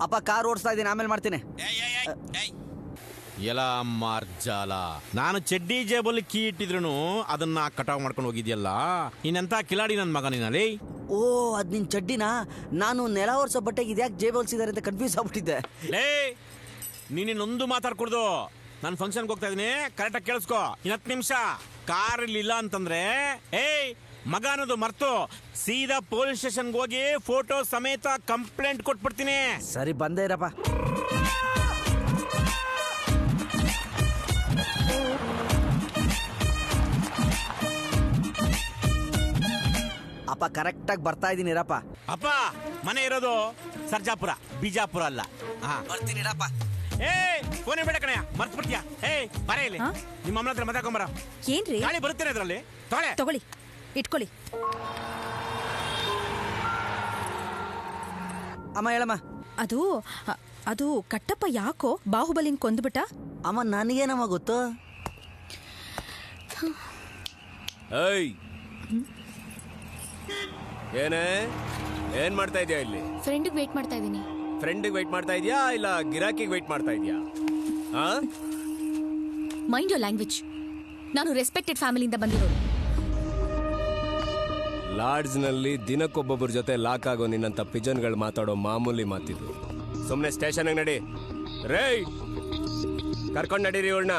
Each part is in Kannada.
ಅಪ್ಪ ಕಾರ್ ಓಡಿಸ್ತಾ ಇದ್ದೀನಿ, ಆಮೇಲೆ ಮಾಡ್ತೀನಿ. ಎಲ್ಲ ಮಾರ್ಜಾಲ, ನಾನು ಚಡ್ಡಿ ಜೇಬಲ್ಲಿ ಕೀ ಇಟ್ಟಿದ್ರು ಅದನ್ನ ಕಟಾವ್ ಮಾಡ್ಕೊಂಡು ಹೋಗಿದ್ಯಲ್ಲ, ಇನ್ನೆಂತ ಕಿಲಾಡಿ ನನ್ನ ಮಗ ನೀನಲ್ಲಿ. ಓ, ಅದ್ ನಿನ್ ಚಡ್ಡಿನಾ? ನಾನು ನೆಲ ಒರ್ಸೋ ಬಟ್ಟೆಗೆ ಇದ್ಯಾಕೆ ಜೇಬ್ ಹೊಲ್ಸಿದ್ದಾರೆ ಅಂತ ಕನ್ಫ್ಯೂಸ್ ಆಗ್ಬಿಟ್ಟಿದ್ದೆ. ಲೇ, ನೀನಿನ್ನೊಂದು ಮಾತಾಡ್ಕೊಡ್ದು. ನಾನು ಫಂಕ್ಷನ್ಗೆ ಹೋಗ್ತಾ ಇದೀನಿ, ಕರೆಕ್ಟಾಗಿ ಕೇಳಿಸ್ಕೊ. 10 ನಿಮಿಷ ಕಾರ್ ಇರ್ಲಿಲ್ಲ ಅಂತಂದ್ರೆ ಮಗ ಅನ್ನೋದು ಮರ್ತು ಸೀದಾ ಪೊಲೀಸ್ ಸ್ಟೇಷನ್ಗೆ ಹೋಗಿ ಫೋಟೋ ಸಮೇತ ಕಂಪ್ಲೇಂಟ್ ಕೊಟ್ಬಿಡ್ತೀನಿ. ಸರಿ, ಬಂದೇ ಇರಪ್ಪ. ಅಪ್ಪ ಕರೆಕ್ಟಾಗಿ ಬರ್ತಾ ಇದ್ದೀನಿ ಇರಪ್ಪ. ಅಪ್ಪ ಮನೆ ಇರೋದು ಸರ್ಜಾಪುರ, ಬಿಜಾಪುರ ಅಲ್ಲ. ಬರ್ತೀನಿ ಇರಪ್ಪ. ಫೋನ್ ಬೇಡ ಕಣಯ್ಯ, ಮರ್ತು ಬಿಡ್ತೀಯ. ಬರ ಇಲ್ಲಿ, ನಿಮ್ಮ ಅಮ್ಮನ ಹತ್ರ ಮಾತಾಡ್ಕೊಂಬರ. ಏನ್ರಿ? ಗಾಳಿ ಬರುತ್ತೇನೆ ಅದ್ರಲ್ಲಿ. ತಗೊಳ್ಳಿ, ಇಟ್ಕೊಳ್ಳಿ. ಅಮ್ಮ ಹೇಳಮ್ಮ. ಅದು ಕಟ್ಟಪ್ಪ ಯಾಕೋ ಬಾಹುಬಲಿನ್ ಕೊಂದ್ಬಿಟ್ಟ? ಅಮ್ಮ ನನಗೇನಮ್ಮ ಗೊತ್ತು? ಏನ್ ಮಾಡ್ತಾ ಇದೀಯಾ ಇಲ್ಲಿ? ಫ್ರೆಂಡಿಗೆ ವೇಟ್ ಮಾಡ್ತಾ ಇದೀನಿ. ಫ್ರೆಂಡಿಗೆ ವೇಟ್ ಮಾಡ್ತಾ ಇದೀಯಾ ಇಲ್ಲ ಗಿರಾಕಿಗೆ ವೇಟ್ ಮಾಡ್ತಾ ಇದೀಯಾ? Mind your language. ನಾನು ರೆಸ್ಪೆಕ್ಟೆಡ್ ಫ್ಯಾಮಿಲಿಯಿಂದ ಬಂದಿರೋದು. ಲಾಡ್ಜ್ನಲ್ಲಿ ದಿನಕ್ಕೊಬ್ಬೊಬ್ಬರ ಜೊತೆ ಲಾಕ್ ಆಗೋ ನಿನ್ನಂತ ಪಿಜನ್ಗಳು ಮಾತಾಡೋ ಮಾಮೂಲಿ ಮಾತಿದು. ಸುಮ್ಮನೆ ಸ್ಟೇಷನ್ಗೆ ನಡಿ. ರೇ, ಕರ್ಕೊಂಡ್ ನಡೀರಿ ಇವಳನ್ನ.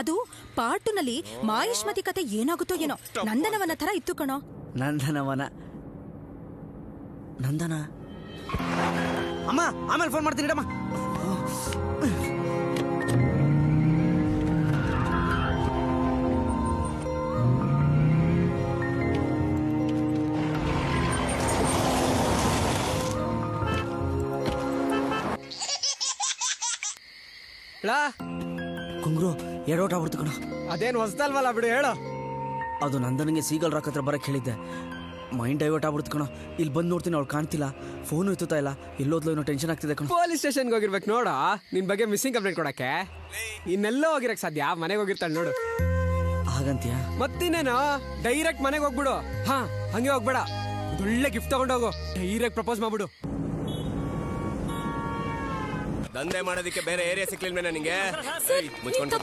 ಅದು ಪಾರ್ಟುನಲ್ಲಿ ಮಾಯುಷ್ಮತಿ ಕತೆ ಏನಾಗುತ್ತೋ ಏನೋ. ನಂದನವನ ತರ ಇತ್ತು ಕಣೋ. ನಂದನ ಅಮ್ಮ, ಆಮೇಲೆ ಫೋನ್ ಮಾಡ್ತೀನಿ ಇಡಮ್ಮ. ಕುಂಗ್ರು ಎಡೋಟ ಆಗ್ಬಿಡ್ತು ಕಣ. ಅದೇನು ಹೊಸದಲ್ವಲ್ಲ ಬಿಡು, ಹೇಳು. ಅದು ನಂದನಿಗೆ ಸೀಗಲ್ ರಾಕ್ ಹತ್ರ ಬರಕ್ಕೆ ಹೇಳಿದ್ದೆ. ಮೈಂಡ್ ಡೈವರ್ಟ್ ಆಗ್ಬಿಡ್ತು ಕಣ. ಇಲ್ಲಿ ಬಂದು ನೋಡ್ತೀನಿ, ಅವ್ಳು ಕಾಣ್ತಿಲ್ಲ, ಫೋನು ಎತ್ತುತ್ತಾ ಇಲ್ಲ. ಎಲ್ಲೋದ್ಲು ಏನೋ ಟೆನ್ಷನ್ ಆಗ್ತಿದೆ ಕಣ. ಪೊಲೀಸ್ ಸ್ಟೇಷನ್ಗೆ ಹೋಗಿರ್ಬೇಕು ನೋಡ, ನಿನ್ ಬಗ್ಗೆ ಮಿಸ್ಸಿಂಗ್ ಕಂಪ್ಲೇಂಟ್ ಕೊಡಕ್ಕೆ. ಇನ್ನೆಲ್ಲೋ ಹೋಗಿರಕ್ ಸಾಧ್ಯ, ಮನೆಗೆ ಹೋಗಿರ್ತಾಳೆ ನೋಡು. ಹಾಗಂತೀಯ? ಮತ್ತಿನ್ನೇನು, ಡೈರೆಕ್ಟ್ ಮನೆಗೆ ಹೋಗ್ಬಿಡು. ಹಂಗೆ ಹೋಗ್ಬೇಡ, ಒಳ್ಳೆ ಗಿಫ್ಟ್ ತಗೊಂಡೋಗು, ಡೈರೆಕ್ಟ್ ಪ್ರಪೋಸ್ ಮಾಡ್ಬಿಡು. ದಂಧೆ ಮಾಡೋದಕ್ಕೆ ಬೇರೆ ಏರಿಯಾ ಸಿಕ್ಲಿಲ್ವೇನ ನಿಂಗೆ? ಮುಚ್ಕೊಂಡು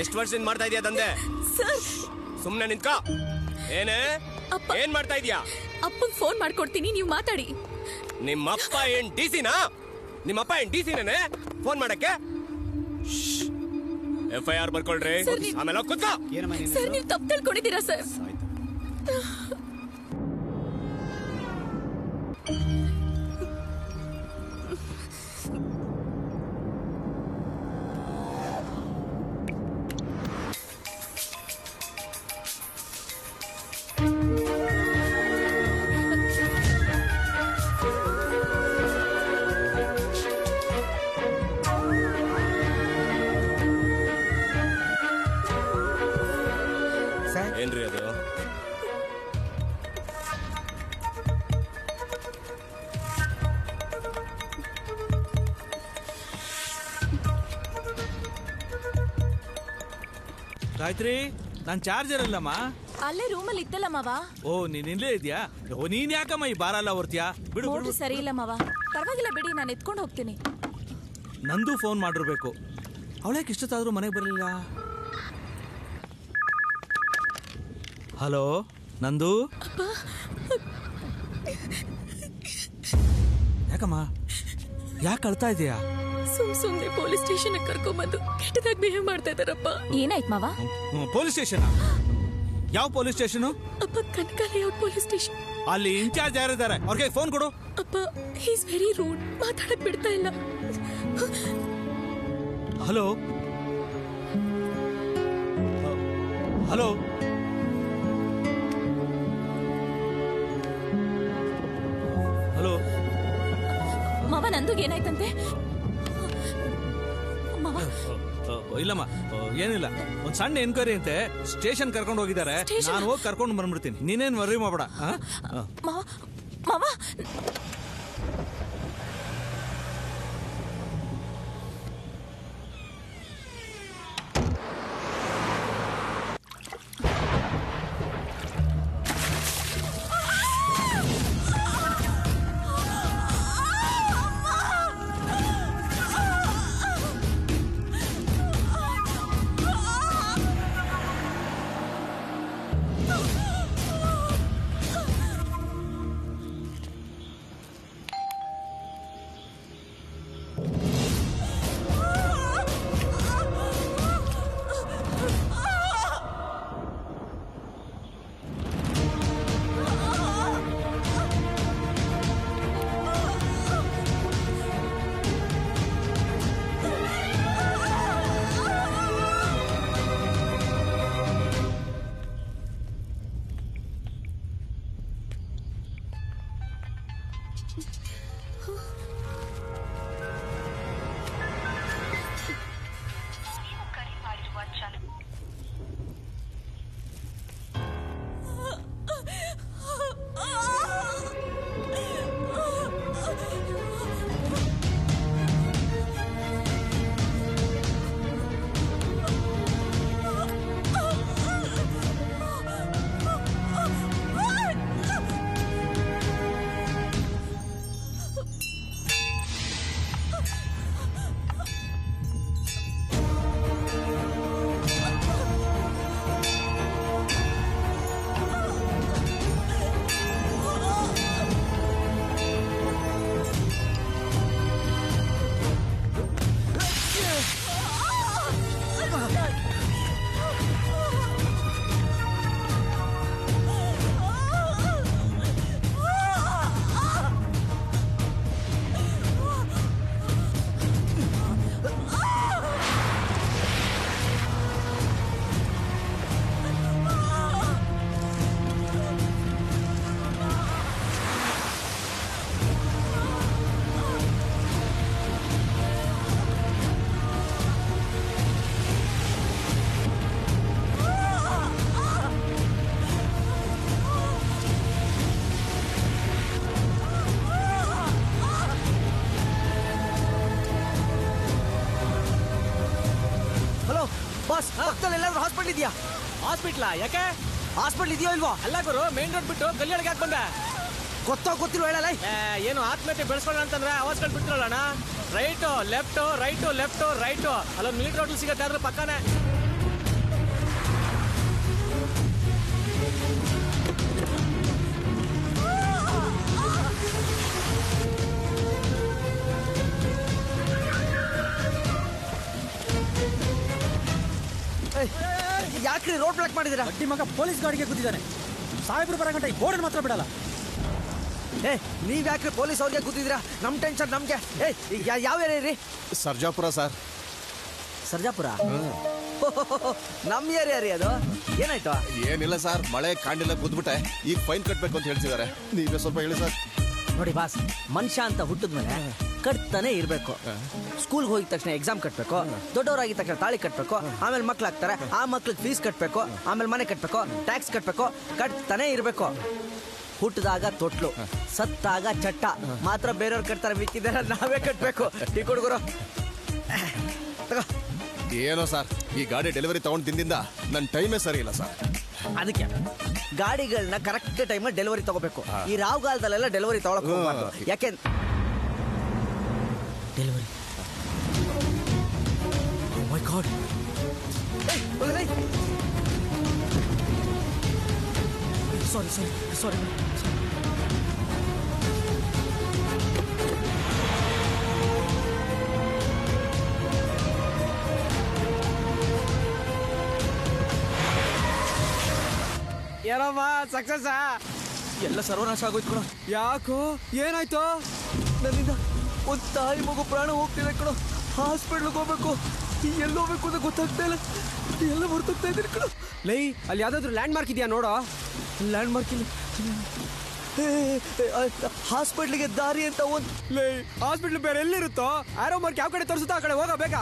ಎಷ್ಟು ವರ್ಷದಿಂದ ಮಾಡ್ತಾ ಇದೀಯಾ ದಂಧೆ? ಸುಮ್ನೆ ನಿಂತ್ಕೋ. ಏನ್ ಮಾಡ್ತಾ ಇದೀಯಾ? ಅಪ್ಪಂಗ್ ಫೋನ್ ಮಾಡ್ಕೊಡ್ತೀನಿ, ನೀವು ಮಾತಾಡಿ. ನಿಮ್ಮಪ್ಪ ಏನ್ ಡಿಸಿನಾ? ಫೋನ್ ಮಾಡಕ್ಕೆ? FIR ಬರ್ಕೊಳ್ರಿ, ಆಮೇಲೆ ಕೂತ್ಕೋ. ಸರ್, ನೀವು ತಪ್ಪು ತಿಳ್ಕೊಂಡಿದ್ದೀರಾ ಸರ್. ಏನ್ರಿ ಅದು? ಗಾಯತ್ರಿ, ನಾನ್ ಚಾರ್ಜರ್ ಅಲ್ಲಮ್ಮ. ಅಲ್ಲೇ ರೂಮಲ್ಲಿ ಇತ್ತಲ್ಲ ಮಾವ. ಓ, ನೀನ್ ಇಲ್ಲೇ ಇದ್ಯಾ? ನೀನ್ ಯಾಕಮ್ಮ ಈ ಬಾರ ಎಲ್ಲ ಹೊರ್ತೀಯಾ? ಬಿಡು. ಸರಿ ಇಲ್ಲ ಮಾವ, ಪರವಾಗಿಲ್ಲ ಬಿಡಿ, ನಾನು ಎತ್ಕೊಂಡು ಹೋಗ್ತೀನಿ. ನಂದು ಫೋನ್ ಮಾಡಿರ್ಬೇಕು. ಅವಳ್ಯಾಕೆ ಇಷ್ಟೊತ್ತಾದ್ರೂ ಮನೆಗೆ ಬರಲಿಲ್ಲ? ಹಲೋ ನಂದು. ಯಾಕಮ್ಮ, ಯಾಕೆ ಅಳ್ತಾ ಇದೀಯಾ? ಸುಮ್ನೆ ಪೊಲೀಸ್ ಸ್ಟೇಷನ್ ಕರ್ಕೊಂಬಂದು ಕೆಟ್ಟದಾಗಿ ಬಿಹೇವ್ ಮಾಡ್ತಾ ಇದಾರಪ್ಪ. ಏನಾಯ್ತು ಮಾವ? Police station? ಯಾವ ಪೊಲೀಸ್ ಸ್ಟೇಷನ್? ಅಪ್ಪ, ಕನಕಲೇಔಟ್ ಪೊಲೀಸ್ ಸ್ಟೇಷನ್. ಅಲ್ಲಿ ಇನ್ಚಾರ್ಜ್ ಯಾರಿದ್ದಾರೆ? ಅವ್ರಿಗೆ ಫೋನ್ ಕೊಡು. ಅಪ್ಪ, ಹಿ ಇಸ್ ವೆರಿ ರೂಡ್, ಮಾತಾಡಕ್ ಬಿಡ್ತಾ ಇಲ್ಲ. Hello hello hello. ಮಾವ, ನಂದು ಏನಾಯ್ತಂತೆ? ಇಲ್ಲಮ್ಮ, ಏನಿಲ್ಲ, ಒಂದ್ ಸಣ್ಣ ಎನ್ಕ್ವೈರಿ ಅಂತೆ, ಸ್ಟೇಷನ್ ಕರ್ಕೊಂಡು ಹೋಗಿದ್ದಾರೆ. ನಾನು ಹೋಗಿ ಕರ್ಕೊಂಡು ಬಂದ್ಬಿಡ್ತೀನಿ, ನೀನೇನ್ ವರ್ರಿ ಮಾಡಬೇಡ. ಮಾವ, ಹಲೋ ಬಾಸ್, ಪಕ್ಕದಲ್ಲಿ ಎಲ್ಲಾದ್ರೂ ಹಾಸ್ಪಿಟಲ್ ಇದೆಯಾ? ಹಾಸ್ಪಿಟ್ಲಾ? ಯಾಕೆ? ಹಾಸ್ಪಿಟಲ್ ಇದೆಯೋ ಇಲ್ವೋ? ಅಲ್ಲ ಗುರು, ಮೇನ್ ರೋಡ್ ಬಿಟ್ಟು ಗಲ್ಲಿಯೊಳಗೆ ಯಾಕೆ ಬಂದೆ? ಗೊತ್ತಿಲ್ವ ಹೇಳಲ್ಲ? ಏನು ಆತ್ಮಹತ್ಯೆ ಬೆಳೆಸ್ಕೊಳ್ಳೋಣ ಅಂತಂದ್ರೆ ಅವಾಜ್ಗಳು ಬಿಡ್ತಿರಲ್ಲ. Right left right left right ಅಲ್ಲೊಂದು ಮೀಟ್ ರೋಡ್ ಸಿಗತ್ತೆ, ಅದ್ರ ಪಕ್ಕನೇ. ಯಾಕ್ರಿ ರೋಡ್ ಬ್ಲಾಕ್ ಮಾಡಿದಿರಾ? ಅಡ್ಡಿ ಮಗ ಪೊಲೀಸ್ ಗಾಡಿಗೆ ಕೂತಿದ್ದಾನೆ. ಸಾಹೇಬ್ರು ಬರೋ ಗಂಟೆ ಗೋಡನ್ ಮಾತ್ರ ಬಿಡಲ್ಲ. ನೀವ್ ಯಾಕ್ರಿ ಪೊಲೀಸ್ ಅವ್ರಿಗೆ ಕೂತಿದ್ದೀರಾ? ನಮ್ ಟೆನ್ಷನ್ ನಮ್ಗೆ. ಯಾವ ಏರಿಯಾ ರೀ? ಸರ್ಜಾಪುರ ಸರ್. ಸರ್ಜಾಪುರ? ನಮ್ ಏರಿಯಾ ರೀ ಅದು. ಏನಾಯ್ತು? ಏನಿಲ್ಲ ಸರ್, ಮಳೆ ಕಾಂಡಿಲ್ಲ ಕೂತ್ಬಿಟ್ಟೆ. ಈಗ ಫೈನ್ ಕಟ್ಬೇಕು ಅಂತ ಹೇಳ್ತಿದ್ದಾರೆ. ನೀವೇ ಸ್ವಲ್ಪ ಹೇಳಿ ಸರ್. ನೋಡಿ ಬಾಸ್, ಮನುಷ್ಯ ಅಂತ ಹುಟ್ಟಿದ್ಮೇಲೆ ಕಟ್ತಾನೆ ಇರ್ಬೇಕು. ಸ್ಕೂಲ್ಗೆ ಹೋಗಿದ ತಕ್ಷಣ ಎಕ್ಸಾಮ್ ಕಟ್ಬೇಕು, ದೊಡ್ಡವರಾಗಿದ ತಕ್ಷಣ ತಾಳಿ ಕಟ್ಬೇಕು, ಆಮೇಲೆ ಮಕ್ಳಾಗ್ತಾರೆ, ಆ ಮಕ್ಳಿಗೆ ಫೀಸ್ ಕಟ್ಬೇಕು, ಆಮೇಲೆ ಮನೆ ಕಟ್ಬೇಕು, ಟ್ಯಾಕ್ಸ್ ಕಟ್ಬೇಕು, ಕಟ್ತಾನೆ ಇರ್ಬೇಕು. ಹುಟ್ಟಿದಾಗ ತೊಟ್ಲು, ಸತ್ತಾಗ ಚಟ್ಟ ಮಾತ್ರ ಬೇರೆಯವ್ರು ಕಟ್ತಾರೆ, ಮಿಕ್ಕಿದ್ದಾರೆ ನಾವೇ ಕಟ್ಬೇಕು. ಟೀ ಹುಡುಗರು ಏನೋ ಸರ್, ಈ ಗಾಡಿ ಡೆಲಿವರಿ ತಗೊಂಡ್ ದಿನದಿಂದ ನನ್ನ ಟೈಮೇ ಸರಿ ಇಲ್ಲ ಸರ್. ಅದಕ್ಕೆ ಗಾಡಿಗಳನ್ನ ಕರೆಕ್ಟ್ ಟೈಮಲ್ಲಿ ಡೆಲಿವರಿ ತಗೋಬೇಕು. ಈ ರಾವ್ಗಾಲದಲ್ಲೆಲ್ಲ ಡೆಲಿವರಿ ತಗೊಳಕ್ ಹೋಗ್ಬಾರ್ದು. ಯಾಕೆ ಡೆಲಿವರಿ? ಓ ಮೈ ಗಾಡ್! ಸಾರಿ. ಏನಮ್ಮ ಸಕ್ಸಸ್? ಎಲ್ಲ ಸರ್ವನಾಶ ಆಗೋಯ್ತು ಕಣೋ. ಯಾಕೋ? ಏನಾಯ್ತು? ನನ್ನಿಂದ ಒಂದು ತಾಯಿ ಮಗು ಪ್ರಾಣ ಹೋಗ್ತಿದೆ ಕಣೋ. ಹಾಸ್ಪಿಟ್ಲಿಗೆ ಹೋಗ್ಬೇಕು, ಎಲ್ಲಿ ಹೋಗ್ಬೇಕು ಅಂತ ಗೊತ್ತಾಗ್ತಾ ಇಲ್ಲ. ಎಲ್ಲ ಹೊರತೋಗ್ತಾ ಇದ್ದೀನಿ ಕಣೋ. ಲೈ, ಅಲ್ಲಿ ಯಾವ್ದಾದ್ರು ಲ್ಯಾಂಡ್ ಮಾರ್ಕ್ ಇದೆಯಾ ನೋಡೋ. ಲ್ಯಾಂಡ್ ಮಾರ್ಕ್ ಇಲ್ಲ. ಹಾಸ್ಪಿಟ್ಲಿಗೆ ದಾರಿ ಅಂತ ಒಂದು. ಲೈ, ಹಾಸ್ಪಿಟ್ಲ್ ಬೇರೆ ಎಲ್ಲಿರುತ್ತೋ? ಆರೋ ಮಾರ್ಕ್ ಯಾವ ಕಡೆ ತೋರಿಸುತ್ತೋ ಆ ಕಡೆ ಹೋಗ ಬೇಗ.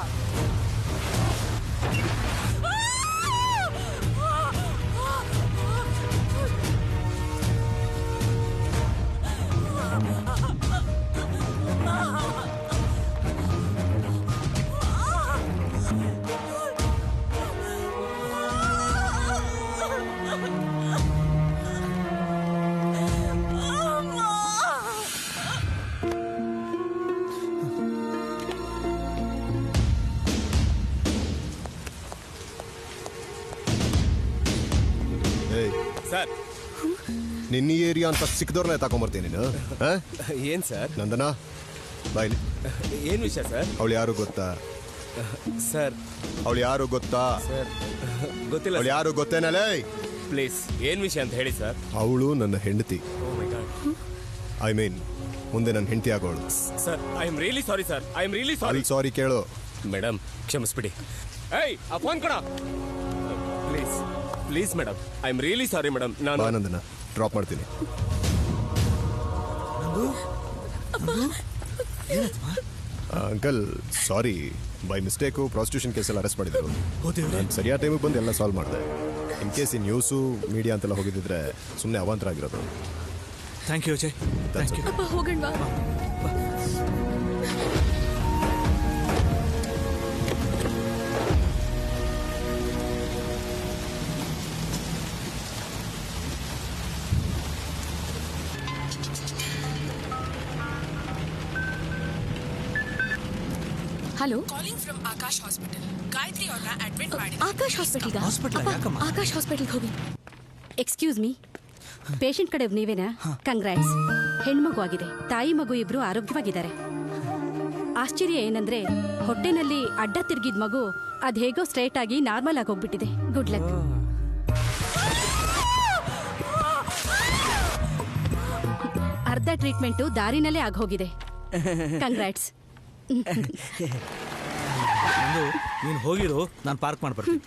ಸರ್, ನಿನ್ನ ಏರಿಯಾ ಅಂತ ಸಿಕ್ಕದವ್ರನ್ನ ತಗೊಂಬರ್ತೀನಿ ನೀನು. ಏನ್ ಸರ್? ನಂದನ ಬಾಯ್ಲಿ. ಏನ್ ವಿಷಯ ಸರ್? ಅವಳು ಯಾರು ಗೊತ್ತಾ ಸರ್? ಅವಳು ಯಾರು ಗೊತ್ತಾ? ಸರ್ ಗೊತ್ತಿಲ್ಲ. ಅವಳು ಯಾರು ಗೊತ್ತೇನಲೇ? ಪ್ಲೀಸ್, ಏನ್ ವಿಷಯ ಅಂತ ಹೇಳಿ ಸರ್. ಅವಳು ನನ್ನ ಹೆಂಡತಿ. ಓ ಮೈ ಗಾಡ್. ಐ ಮೀನ್, ಮುಂದೆ ನನ್ನ ಹೆಂಡತಿ ಆಗೋಳು. Sir, I am really sorry sir. I am really sorry. ಅಲ್ಲಿ ಸಾರಿ ಕೇಳು. ಮೇಡಮ್, ಕ್ಷಮಿಸ್ಬಿಡಿ. ಏಯ್, ಆ ಫೋನ್ ಕೊಡ please. Please madam, I am really sorry madam. ನಾನು ನಂದನ ಡ್ರಾಪ್ ಮಾಡ್ತೀನಿ. Uncle sorry, by mistake prostitution ಕೇಸಲ್ಲಿ ಅರೆಸ್ಟ್ ಮಾಡಿದ್ರು. ನಾನು ಸರಿಯಾದ ಟೈಮಿಗೆ ಬಂದು ಎಲ್ಲ ಸಾಲ್ವ್ ಮಾಡಿದೆ. ಇನ್ ಕೇಸ್ ಈ ನ್ಯೂಸು ಮೀಡಿಯಾ ಅಂತೆಲ್ಲ ಹೋಗಿದ್ದಿದ್ರೆ ಸುಮ್ಮನೆ ಅವಾಂತರ ಆಗಿರೋದು. Thank you Ajay, thank you. ಅಪ್ಪ ಹೋಗೋಣ. Hello, Akash hospital. ಆಕಾಶ್ ಹಾಸ್ಪಿಟಲ್ಗೆ ಹೋಗಿ. ಎಕ್ಸ್ಕ್ಯೂಸ್ ಮೀ, ಪೇಷಂಟ್ ಕಡೆ ನೀವೇನಾ? ಕಂಗ್ರಾಟ್ಸ್, ಹೆಣ್ಮಗು ಆಗಿದೆ. ತಾಯಿ ಮಗು ಇಬ್ರು ಆರೋಗ್ಯವಾಗಿದ್ದಾರೆ. ಆಶ್ಚರ್ಯ ಏನಂದ್ರೆ ಹೊಟ್ಟೆನಲ್ಲಿ ಅಡ್ಡ ತಿರುಗಿದ ಮಗು ಅದ್ ಹೇಗೋ ಸ್ಟ್ರೈಟ್ ಆಗಿ ನಾರ್ಮಲ್ ಆಗಿ ಹೋಗ್ಬಿಟ್ಟಿದೆ. Good luck. ಅರ್ಧ ಟ್ರೀಟ್ಮೆಂಟು ದಾರಿನಲ್ಲೇ ಆಗೋಗಿದೆ. ಕಂಗ್ರಾಟ್ಸ್. ನೀನು ಹೋಗಿರು, ನಾನು ಪಾರ್ಕ್ ಮಾಡ್ಬರ್ತೀನಿ.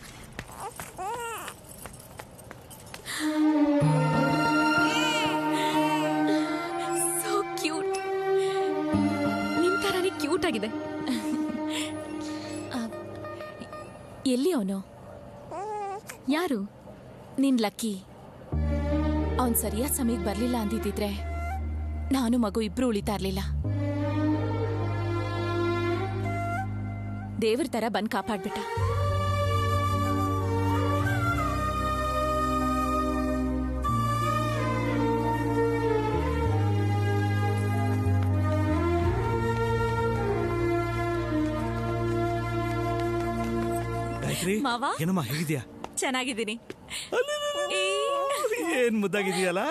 So cute. ನಿನ್ ತರಾನೇ ಕ್ಯೂಟ್ ಆಗಿದೆ. ಎಲ್ಲಿ ಅವನು? ಯಾರು? ನಿನ್ ಲಕ್ಕಿ. ಅವನ್ ಸರಿಯಾದ ಸಮಯಕ್ಕೆ ಬರ್ಲಿಲ್ಲ ಅಂದಿದ್ದಿದ್ರೆ ನಾನು ಮಗು ಇಬ್ರು ಉಳಿತಾ ಇರ್ಲಿಲ್ಲ. ದೇವ್ರ ತರ ಬಂದ್ ಕಾಪಾಡ್ಬಿಟ್ಟ. ಗಾಯತ್ರಿ, ಮಾವ? ಏನಮ್ಮ ಹೇಗಿದ್ಯಾ? ಚೆನ್ನಾಗಿದ್ದೀನಿ. ಏನ್ ಮುದ್ದಾಗಿದೆಯಲ್ಲ.